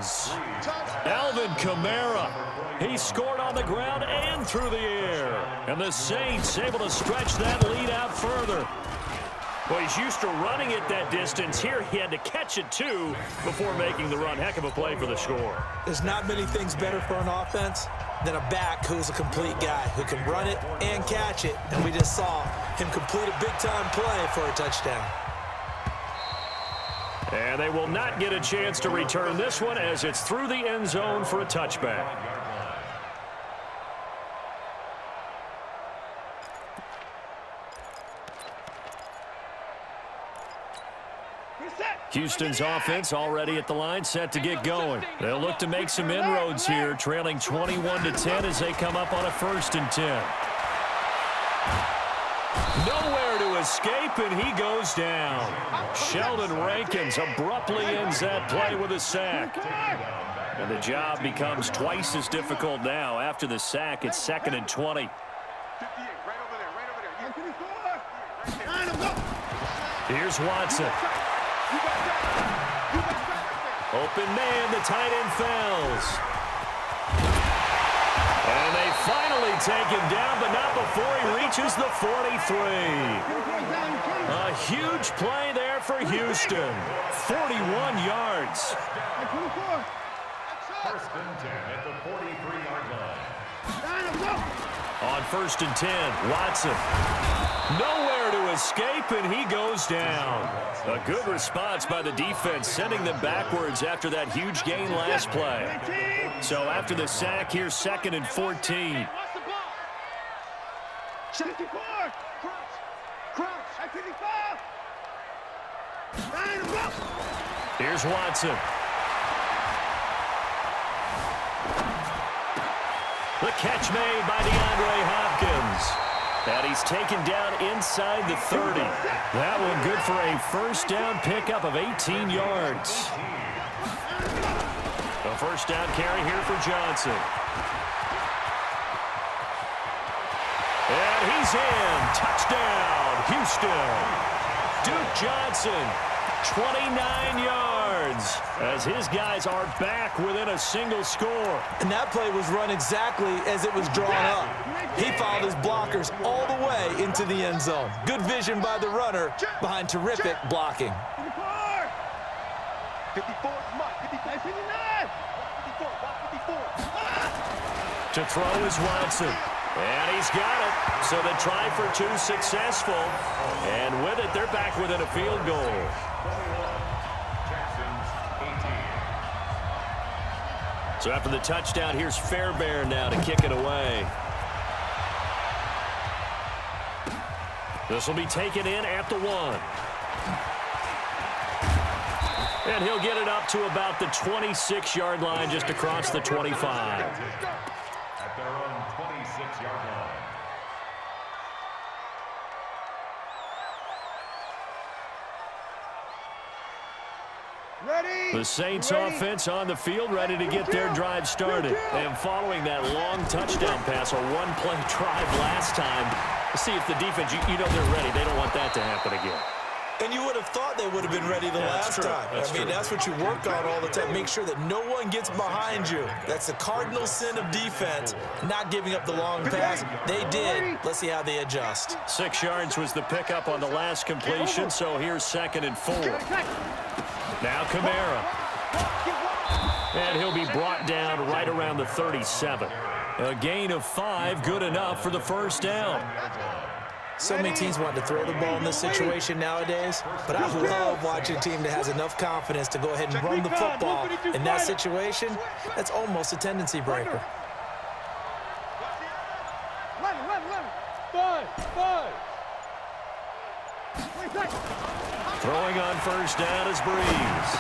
Hopkins. Alvin Kamara. He scored on the ground and through the air. And the Saints able to stretch that lead out further. Well, he's used to running it that distance. Here he had to catch it, too, before making the run. Heck of a play for the score. There's not many things better for an offense than a back who's a complete guy who can run it and catch it. And we just saw him complete a big-time play for a touchdown. And they will not get a chance to return this one as it's through the end zone for a touchback. Houston's offense already at the line, set to get going. They'll look to make some inroads here, trailing 21-10 as they come up on a 1st and 10. Nowhere to escape, and he goes down. Sheldon Rankins abruptly ends that play with a sack. And the job becomes twice as difficult now. After the sack, it's 2nd and 20. Here's Watson. Open man, the tight end fails. And they finally take him down, but not before he reaches the 43. A huge play there for Houston. 41 yards. 1st and 10 at the 43-yard line. On 1st and 10, Watson. Nowhere to escape, and he goes down. A good response by the defense, sending them backwards after that huge gain last play. So after the sack, here's 2nd and 14. Here's Watson. The catch made by DeAndre Hopkins. And he's taken down inside the 30. That one good for a 1st down pickup of 18 yards. A 1st down carry here for Johnson. And he's in. Touchdown, Houston. Duke Johnson, 29 yards, as his guys are back within a single score. And that play was run exactly as it was drawn up. He followed his blockers all the way into the end zone. Good vision by the runner behind terrific blocking. 54, 59. To throw is Watson. And he's got it. So the try for 2 successful. And with it, they're back within a field goal. So after the touchdown, here's Fairbairn now to kick it away. This will be taken in at the 1. And he'll get it up to about the 26-yard line, just across the 25. At their own 26-yard line. The Saints offense on the field, ready to get their drive started. And following that long touchdown pass, a one-play drive last time, see if the defense, you know they're ready. They don't want that to happen again. And you would have thought they would have been ready the last time. I mean, that's what you work on all the time. Make sure that no one gets behind you. That's the cardinal sin of defense, not giving up the long pass. They did. Let's see how they adjust. 6 yards was the pickup on the last completion, so here's 2nd and 4. Now Kamara. And he'll be brought down right around the 37. A gain of 5, good enough for the 1st down. So many teams want to throw the ball in this situation nowadays, but I love watching a team that has enough confidence to go ahead and run the football. In that situation, that's almost a tendency breaker. Throwing on 1st down is Breeze.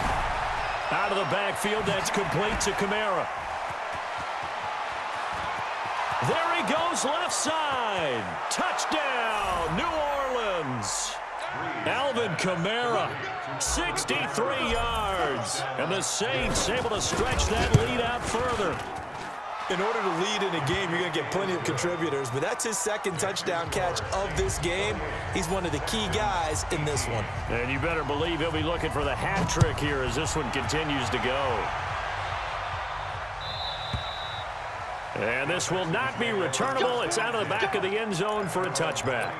Out of the backfield, that's complete to Kamara. There he goes, left side. Touchdown, New Orleans. Alvin Kamara, 63 yards. And the Saints able to stretch that lead out further. In order to lead in a game, you're going to get plenty of contributors, but that's his 2nd touchdown catch of this game. He's one of the key guys in this one. And you better believe he'll be looking for the hat trick here as this one continues to go. And this will not be returnable. It's out of the back of the end zone for a touchback.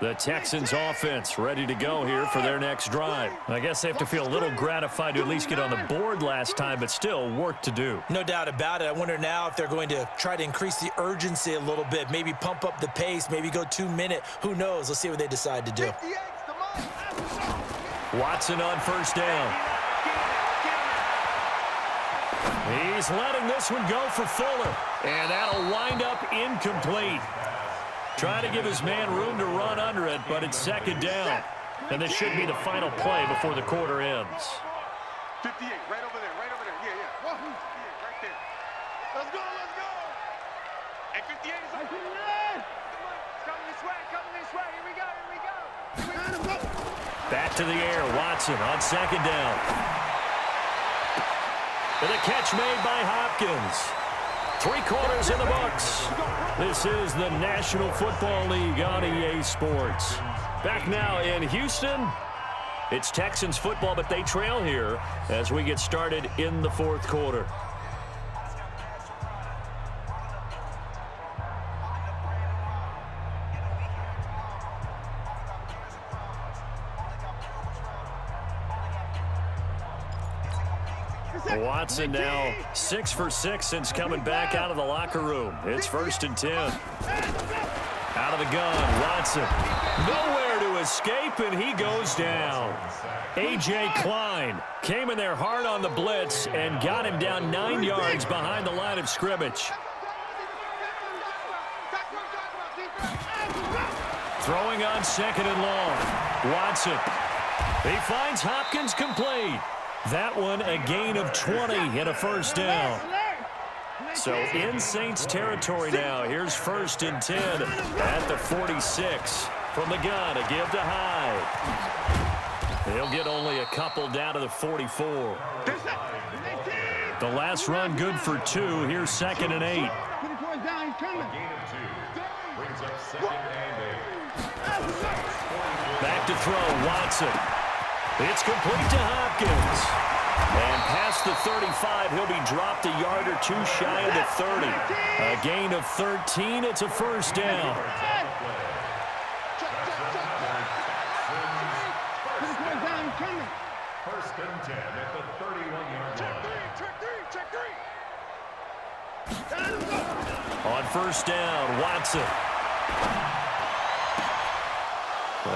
The Texans offense ready to go here for their next drive. I guess they have to feel a little gratified to at least get on the board last time, but still work to do. No doubt about it. I wonder now if they're going to try to increase the urgency a little bit, maybe pump up the pace, maybe go 2-minute. Who knows? Let's see what they decide to do. Watson on first down. He's letting this one go for Fuller, and that'll wind up incomplete. Trying to give his man room to run under it, but it's second down. And this should be the final play before the quarter ends. 58, right over there, right over there. Yeah, yeah. 58, right there. Let's go, let's go. And 58 is on. Come on, coming this way, Here we go, here we go. Back to the air, Watson on second down. And a catch made by Hopkins. 3 quarters in the books. This is the National Football League on EA Sports. Back now in Houston, it's Texans football, but they trail here as we get started in the fourth quarter. Watson now 6 for 6 since coming back out of the locker room. It's 1st and 10. Out of the gun, Watson. Nowhere to escape, and he goes down. A.J. Klein came in there hard on the blitz and got him down 9 yards behind the line of scrimmage. Throwing on second and long. Watson. He finds Hopkins complete. That one a gain of 20 and a first down. So in Saints territory now. Here's 1st and 10 at the 46. From the gun, a give to Hyde. He'll get only a couple down to the 44. The last run good for 2. Here's 2nd and 8. Back to throw, Watson. It's complete to Hopkins. And past the 35, he'll be dropped a yard or 2 shy of the 30. A gain of 13. It's a first down. First and 10 at the 31-yard line. On first down, Watson.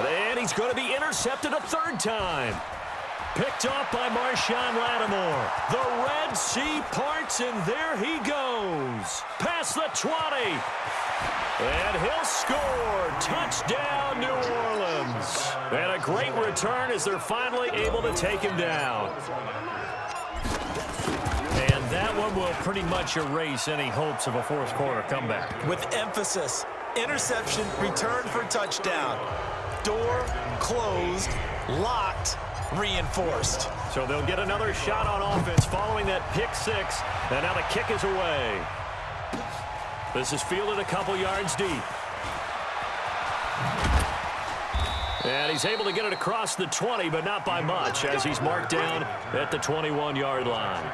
And he's going to be intercepted a 3rd time. Picked off by Marshawn Lattimore. The Red Sea parts, and there he goes. Past the 20. And he'll score. Touchdown, New Orleans. And a great return as they're finally able to take him down. And that one will pretty much erase any hopes of a fourth quarter comeback. With emphasis, interception, return for touchdown. Door closed, locked, reinforced. So they'll get another shot on offense following that pick 6, and now the kick is away. This is fielded a couple yards deep. And he's able to get it across the 20, but not by much, as he's marked down at the 21-yard line.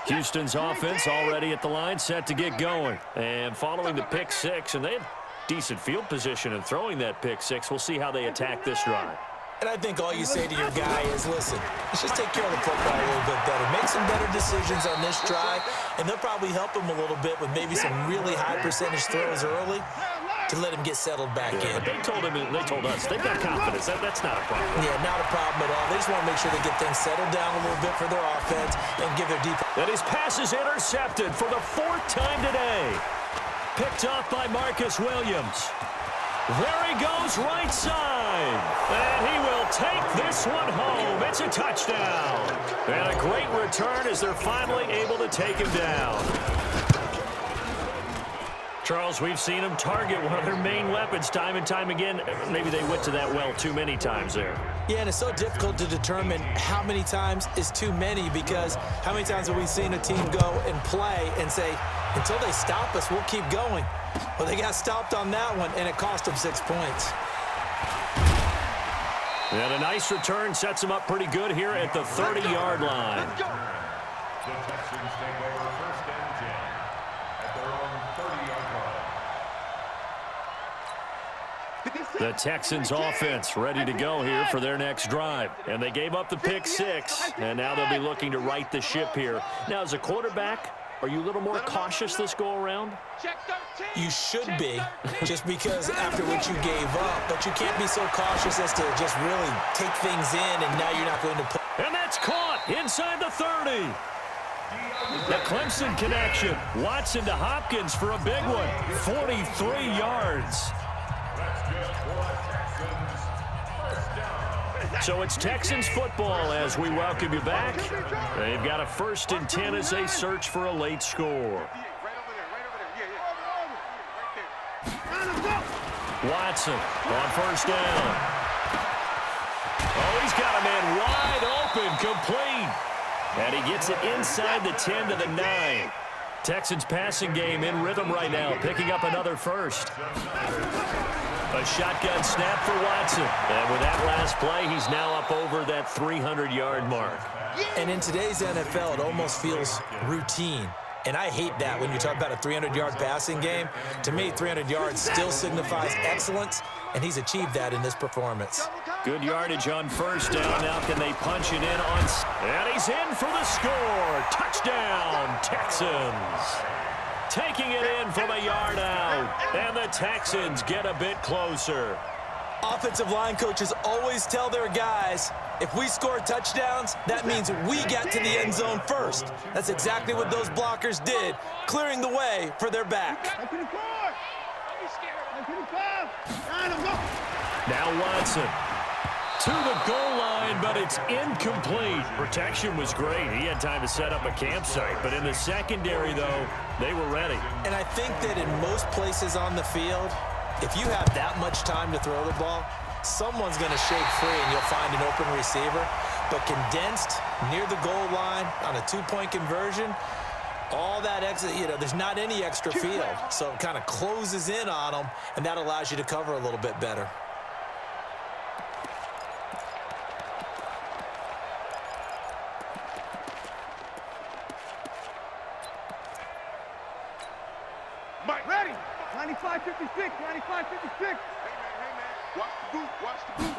Houston's offense already at the line, set to get going. And following the pick 6, and they have decent field position in throwing that pick 6. We'll see how they attack this drive. And I think all you say to your guy is, listen, let's just take care of the football a little bit better. Make some better decisions on this drive, and they'll probably help him a little bit with maybe some really high percentage throws early to let him get settled back in. But they told us, they've got confidence. That's not a problem. Yeah, not a problem at all. They just want to make sure they get things settled down a little bit for their offense and give their defense. And his pass is intercepted for the 4th time today. Picked off by Marcus Williams. There he goes right side. And he will take this one home. It's a touchdown. And a great return as they're finally able to take him down. Charles, we've seen them target one of their main weapons time and time again. Maybe they went to that well too many times there. Yeah, and it's so difficult to determine how many times is too many, because how many times have we seen a team go and play and say, until they stop us, we'll keep going. Well, they got stopped on that one, and it cost them 6 points. And a nice return sets them up pretty good here at the 30-yard line. The Texans take over 1st and 10 at their own 30-yard line. The Texans offense ready to go here for their next drive. And they gave up the pick 6, and now they'll be looking to right the ship here. Now, as a quarterback, are you a little more cautious this go-around? You should be, just because after what you gave up, but you can't be so cautious as to just really take things in, and now you're not going to put. And that's caught inside the 30. The Clemson connection. Watson to Hopkins for a big one. 43 yards. So it's Texans football as we welcome you back. They've got a 1st and 10 as they search for a late score. Watson on 1st down. Oh, he's got a man wide open, complete. And he gets it inside the 10 to the 9. Texans passing game in rhythm right now, picking up another 1st. A shotgun snap for Watson. And with that last play, he's now up over that 300-yard mark. And in today's NFL, it almost feels routine. And I hate that when you talk about a 300-yard passing game. To me, 300 yards still signifies excellence, and he's achieved that in this performance. Good yardage on 1st down. Now can they punch it in on... And he's in for the score. Touchdown, Texans. Taking it in from a yard out. And the Texans get a bit closer. Offensive line coaches always tell their guys, if we score touchdowns, that means we get to the end zone first. That's exactly what those blockers did, clearing the way for their back. Now Watson to the goal line, but it's incomplete. Protection was great. He had time to set up a campsite, but in the secondary, though, they were ready. And I think that in most places on the field, if you have that much time to throw the ball, someone's going to shake free and you'll find an open receiver. But condensed near the goal line on a 2-point conversion, all that exit, there's not any extra field. So it kind of closes in on them, and that allows you to cover a little bit better. Mike, ready? 95-56, 95-56. Hey, man, watch the boot, watch the boot.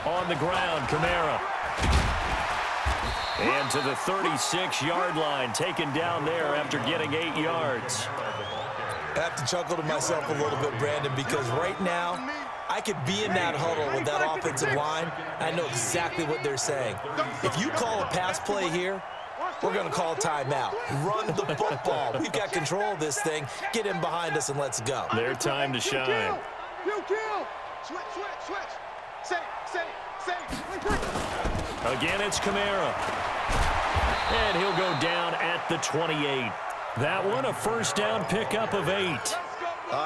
On the ground, Kamara. And to the 36-yard line, taken down there after getting 8 yards. I have to chuckle to myself a little bit, Brandon, because right now, I could be in that huddle with that offensive line. I know exactly what they're saying. If you call a pass play here, we're going to call timeout. Run the football. We've got control of this thing. Get in behind us and let's go. Their time to shine. Switch. Say. Again, it's Kamara. And he'll go down at the 28. That one, a 1st down pickup of 8.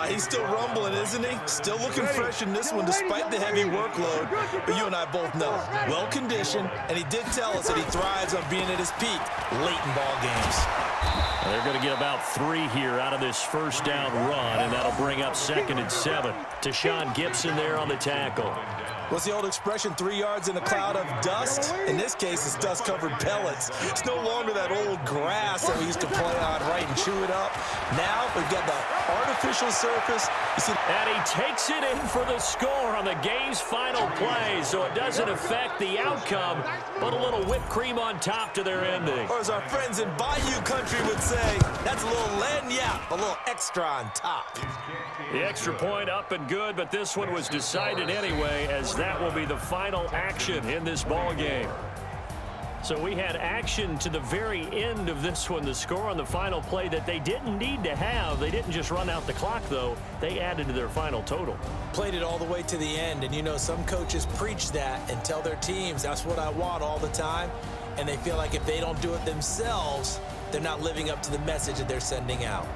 He's still rumbling, isn't he? Still looking fresh in this one despite the heavy workload. But you and I both know, well-conditioned, and he did tell us that he thrives on being at his peak late in ball games. They're going to get about 3 here out of this 1st down run, and that'll bring up 2nd and 7. Tashawn Gibson there on the tackle. What's the old expression, 3 yards in a cloud of dust? In this case, it's dust-covered pellets. It's no longer that old grass that we used to play on, right, and chew it up. Now we've got the artificial surface. You see, and he takes it in for the score on the game's final play, so it doesn't affect the outcome, but a little whipped cream on top to their ending. Or as our friends in Bayou Country would say, that's a little lagniappe, a little extra on top. The extra point up and good, but this one was decided anyway, as that will be the final action in this ball game. So we had action to the very end of this one, the score on the final play that they didn't need to have. They didn't just run out the clock, though. They added to their final total. Played it all the way to the end, and some coaches preach that and tell their teams, that's what I want all the time, and they feel like if they don't do it themselves, they're not living up to the message that they're sending out.